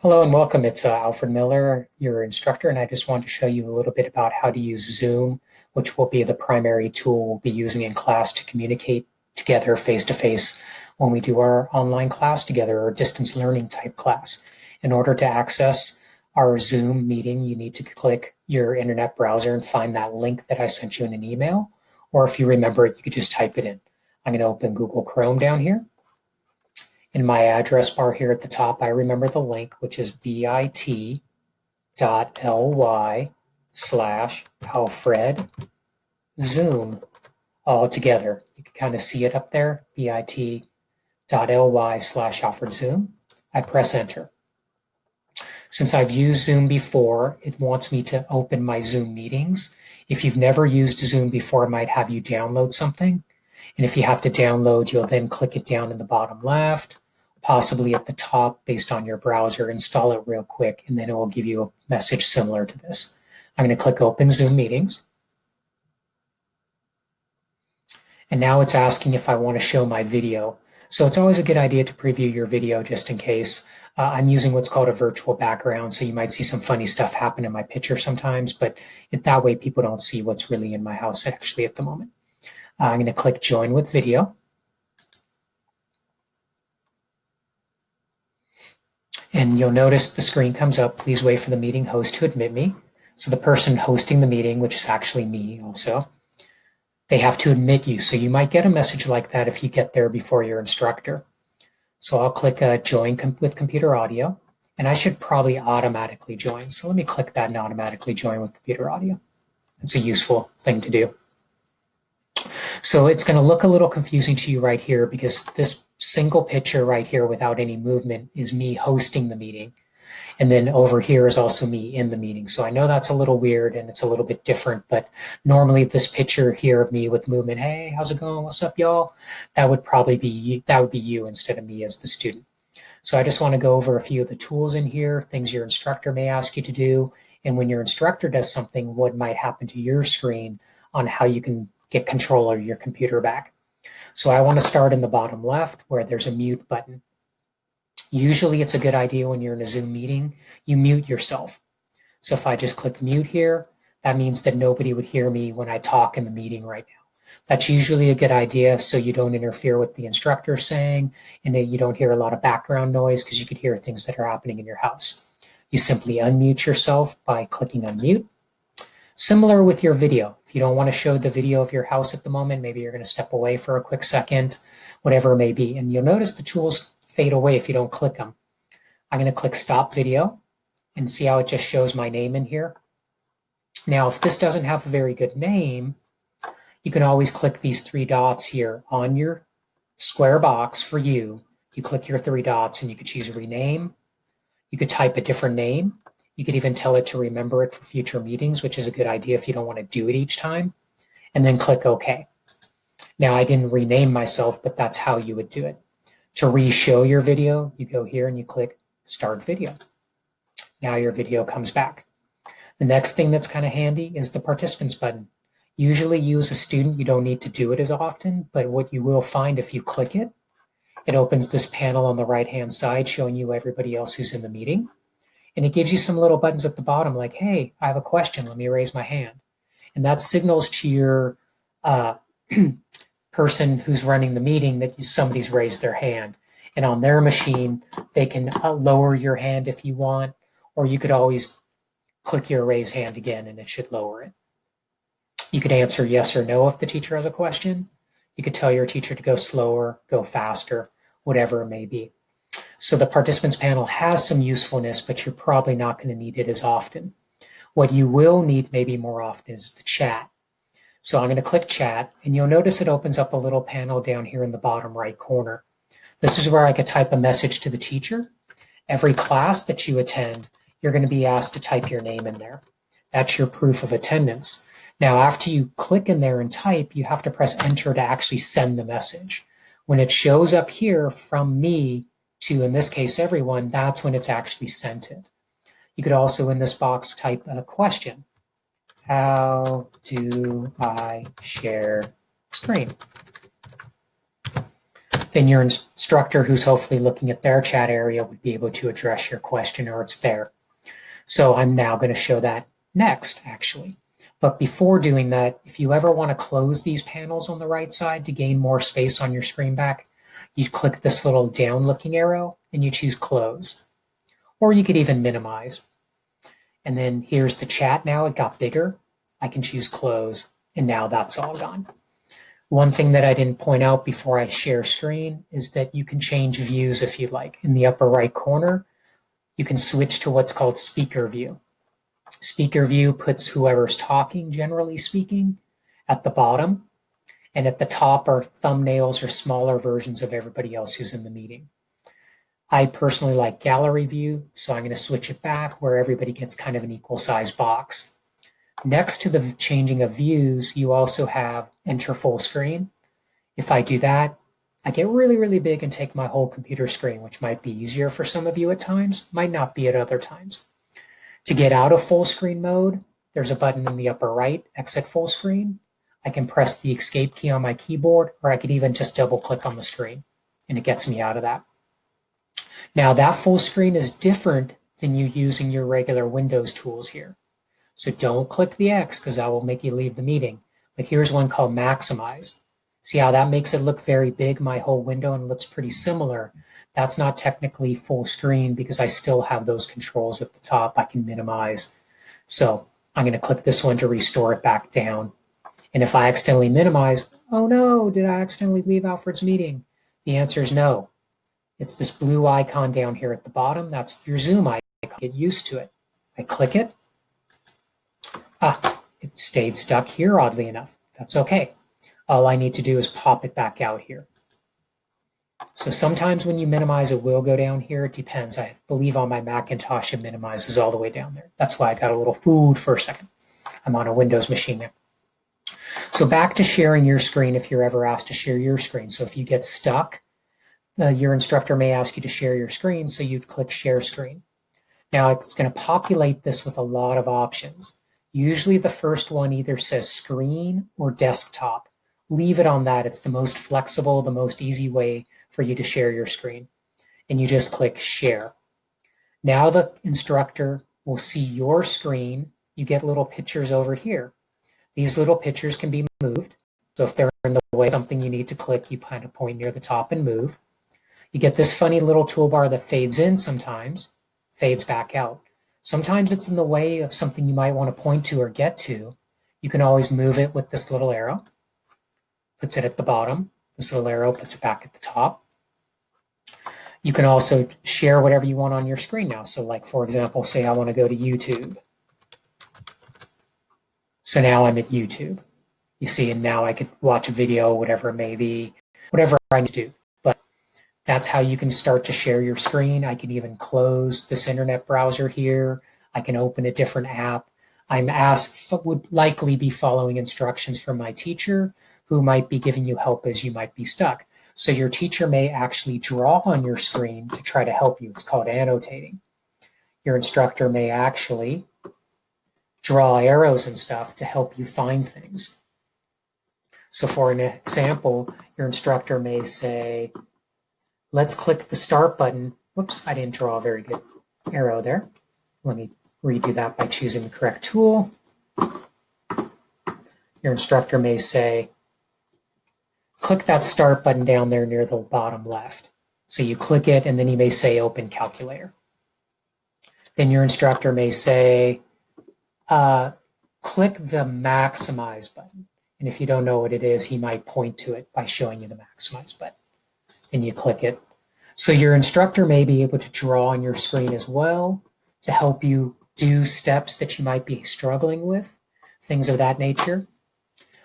Hello and welcome. It's Alfred Miller, your instructor, and I just want to show you a little bit about how to use Zoom, which will be the primary tool we'll be using in class to communicate together face-to-face when we do our online class together or distance learning type class. In order to access our Zoom meeting, you need to click your internet browser and find that link that I sent you in an email, or if you remember it, you could just type it in. I'm going to open Google Chrome down here. In my address bar here at the top, I remember the link, which is bit.ly/Alfred Zoom all together. You can kind of see it up there, bit.ly/Alfred Zoom. I press enter. Since I've used Zoom before, it wants me to open my Zoom meetings. If you've never used Zoom before, it might have you download something. And if you have to download, you'll then click it down in the bottom left, possibly at the top based on your browser, install it real quick, and then it will give you a message similar to this. I'm going to click Open Zoom Meetings. And now it's asking if I want to show my video. So it's always a good idea to preview your video just in case. I'm using what's called a virtual background, so you might see some funny stuff happen in my picture sometimes, but that way people don't see what's really in my house actually at the moment. I'm going to click Join with Video. And you'll notice the screen comes up, please wait for the meeting host to admit me. So the person hosting the meeting, which is actually me also, they have to admit you. So you might get a message like that if you get there before your instructor. So I'll click Join with Computer Audio, and I should probably automatically join. So let me click that and automatically join with computer audio. It's a useful thing to do. So it's going to look a little confusing to you right here because this single picture right here without any movement is me hosting the meeting. And then over here is also me in the meeting. So I know that's a little weird and it's a little bit different, but normally this picture here of me with movement, hey, how's it going? What's up, y'all? That would probably be you instead of me as the student. So I just want to go over a few of the tools in here, things your instructor may ask you to do. And when your instructor does something, what might happen to your screen on how you can get control of your computer back. So I want to start in the bottom left where there's a mute button. Usually it's a good idea when you're in a Zoom meeting, you mute yourself. So if I just click mute here, that means that nobody would hear me when I talk in the meeting right now. That's usually a good idea so you don't interfere with the instructor saying, and that you don't hear a lot of background noise because you could hear things that are happening in your house. You simply unmute yourself by clicking unmute. Similar with your video. If you don't want to show the video of your house at the moment, maybe you're going to step away for a quick second, whatever it may be. And you'll notice the tools fade away if you don't click them. I'm going to click Stop Video and see how it just shows my name in here. Now, if this doesn't have a very good name, you can always click these three dots here on your square box for you. You click your three dots and you could choose Rename. You could type a different name. You could even tell it to remember it for future meetings, which is a good idea if you don't want to do it each time. And then click OK. Now, I didn't rename myself, but that's how you would do it. To re-show your video, you go here and you click Start Video. Now your video comes back. The next thing that's kind of handy is the Participants button. Usually you as a student, you don't need to do it as often, but what you will find if you click it, it opens this panel on the right-hand side showing you everybody else who's in the meeting. And it gives you some little buttons at the bottom like, hey, I have a question, let me raise my hand. And that signals to your person who's running the meeting that somebody's raised their hand. And on their machine, they can lower your hand if you want, or you could always click your raise hand again and it should lower it. You could answer yes or no if the teacher has a question. You could tell your teacher to go slower, go faster, whatever it may be. So the participants panel has some usefulness, but you're probably not going to need it as often. What you will need maybe more often is the chat. So I'm going to click chat, and you'll notice it opens up a little panel down here in the bottom right corner. This is where I could type a message to the teacher. Every class that you attend, you're going to be asked to type your name in there. That's your proof of attendance. Now, after you click in there and type, you have to press enter to actually send the message. When it shows up here from me to, in this case, everyone, that's when it's actually sent it. You could also, in this box, type a question. How do I share screen? then your instructor who's hopefully looking at their chat area would be able to address your question, or it's there. So I'm now going to show that next, actually. But before doing that, if you ever want to close these panels on the right side to gain more space on your screen back, you click this little down looking arrow and you choose close. Or you could even minimize. And then here's the chat now, it got bigger. I can choose close, and now that's all gone. One thing that I didn't point out before I share screen is that you can change views if you'd like. In the upper right corner, you can switch to what's called speaker view. Speaker view puts whoever's talking, generally speaking, at the bottom, and at the top are thumbnails or smaller versions of everybody else who's in the meeting. I personally like gallery view, so I'm going to switch it back where everybody gets kind of an equal size box. Next to the changing of views, you also have enter full screen. If I do that, I get really, really big and take my whole computer screen, which might be easier for some of you at times, might not be at other times. To get out of full screen mode, there's a button in the upper right, exit full screen. I can press the escape key on my keyboard, or I could even just double click on the screen, and it gets me out of that. Now that full screen is different than you using your regular Windows tools here. So don't click the X because that will make you leave the meeting. But here's one called Maximize. See how that makes it look very big, my whole window, and looks pretty similar. That's not technically full screen because I still have those controls at the top. I can minimize. So I'm going to click this one to restore it back down. And if I accidentally minimize, oh no, did I accidentally leave Alfred's meeting? The answer is no. It's this blue icon down here at the bottom. That's your Zoom icon. Get used to it. I click it. It stayed stuck here, oddly enough. That's okay. All I need to do is pop it back out here. So sometimes when you minimize, it will go down here. It depends. I believe on my Macintosh, it minimizes all the way down there. That's why I got a little food for a second. I'm on a Windows machine now. So back to sharing your screen if you're ever asked to share your screen. So if you get stuck, your instructor may ask you to share your screen, so you'd click Share Screen. Now it's going to populate this with a lot of options. Usually the first one either says Screen or Desktop. Leave it on that. It's the most flexible, the most easy way for you to share your screen. And you just click Share. Now the instructor will see your screen. You get little pictures over here. These little pictures can be moved. So if they're in the way of something you need to click, you kind of point near the top and move. You get this funny little toolbar that fades in sometimes, fades back out. Sometimes it's in the way of something you might want to point to or get to. You can always move it with this little arrow. Puts it at the bottom. This little arrow puts it back at the top. You can also share whatever you want on your screen now. So like, for example, say I want to go to YouTube. So now I'm at YouTube. You see, and now I could watch a video, whatever it may be, whatever I need to do. But that's how you can start to share your screen. I can even close this internet browser here. I can open a different app. Would likely be following instructions from my teacher, who might be giving you help as you might be stuck. So your teacher may actually draw on your screen to try to help you. It's called annotating. Your instructor may actually draw arrows and stuff to help you find things. So for an example, your instructor may say, let's click the start button. Whoops, I didn't draw a very good arrow there. Let me redo that by choosing the correct tool. Your instructor may say, click that start button down there near the bottom left. So you click it, and then he may say open calculator. Then your instructor may say, click the maximize button. And if you don't know what it is, he might point to it by showing you the maximize button. Then you click it. So your instructor may be able to draw on your screen as well to help you do steps that you might be struggling with, things of that nature.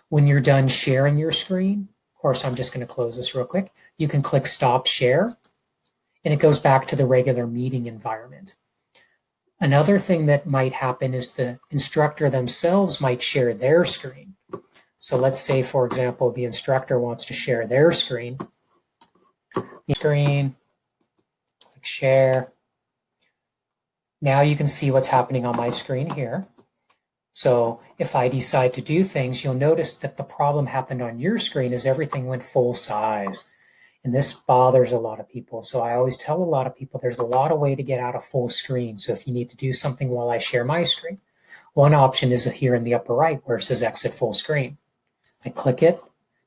When you're done sharing your screen, of course, I'm just going to close this real quick. You can click Stop Share, and it goes back to the regular meeting environment. Another thing that might happen is the instructor themselves might share their screen. So let's say, for example, the instructor wants to share their screen. Click Share. Now you can see what's happening on my screen here. So if I decide to do things, you'll notice that the problem happened on your screen is everything went full size. And this bothers a lot of people. So I always tell a lot of people there's a lot of way to get out of full screen. So if you need to do something while I share my screen, one option is here in the upper right where it says exit full screen. I click it.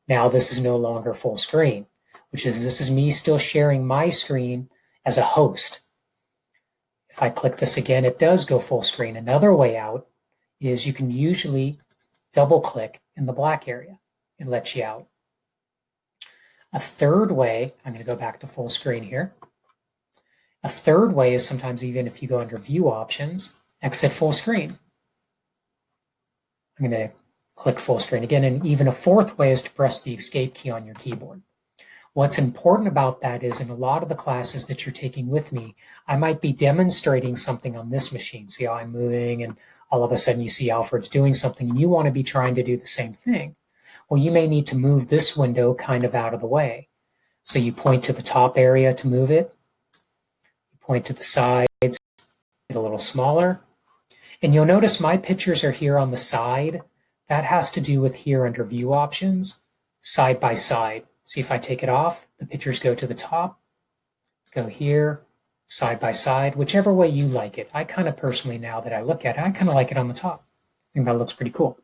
Now this is no longer full screen, which is this is me still sharing my screen as a host. If I click this again, it does go full screen. Another way out is you can usually double click in the black area. It lets you out. A third way, I'm going to go back to full screen here. A third way is sometimes even if you go under view options, exit full screen. I'm going to click full screen again. And even a fourth way is to press the escape key on your keyboard. What's important about that is in a lot of the classes that you're taking with me, I might be demonstrating something on this machine. See how I'm moving and all of a sudden you see Alfred's doing something and you want to be trying to do the same thing. Well, you may need to move this window kind of out of the way. So you point to the top area to move it. You point to the sides, get a little smaller. And you'll notice my pictures are here on the side. That has to do with here under view options, side by side. See if I take it off, the pictures go to the top, go here, side by side, whichever way you like it. I kind of personally, now that I look at it, I kind of like it on the top. I think that looks pretty cool.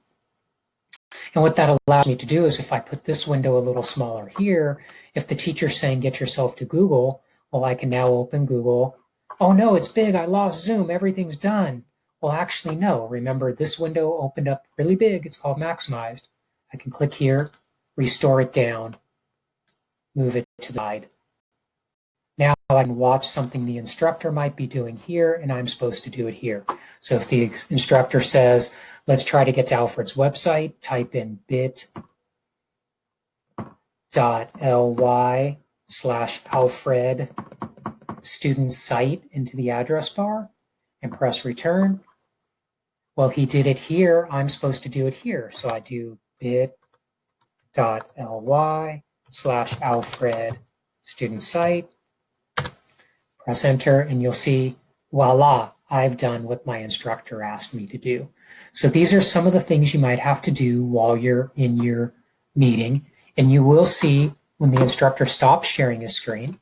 And what that allows me to do is if I put this window a little smaller here, if the teacher's saying get yourself to Google, well, I can now open Google. Oh no, it's big, I lost Zoom, everything's done. Well, actually, no. Remember, this window opened up really big. It's called maximized. I can click here, restore it down, move it to the side. Now I can watch something the instructor might be doing here, and I'm supposed to do it here. So if the instructor says, let's try to get to Alfred's website, type in bit.ly/Alfred student site into the address bar and press return. Well, he did it here. I'm supposed to do it here. So I do bit.ly/Alfred student site, press enter, and you'll see, voila, I've done what my instructor asked me to do. So these are some of the things you might have to do while you're in your meeting. And you will see when the instructor stops sharing his screen,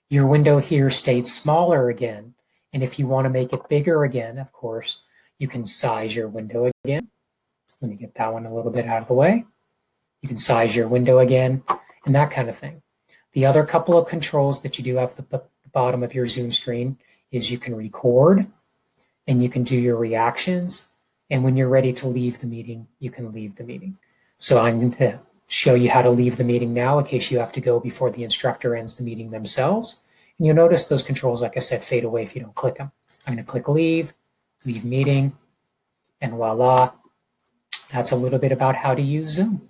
your window here stays smaller again. And if you want to make it bigger again, of course, you can size your window again. Let me get that one a little bit out of the way. You can size your window again and that kind of thing. The other couple of controls that you do have at the bottom of your Zoom screen is you can record and you can do your reactions. And when you're ready to leave the meeting, you can leave the meeting. So I'm going to show you how to leave the meeting now in case you have to go before the instructor ends the meeting themselves. And you'll notice those controls, like I said, fade away if you don't click them. I'm going to click leave meeting, and voila, that's a little bit about how to use Zoom.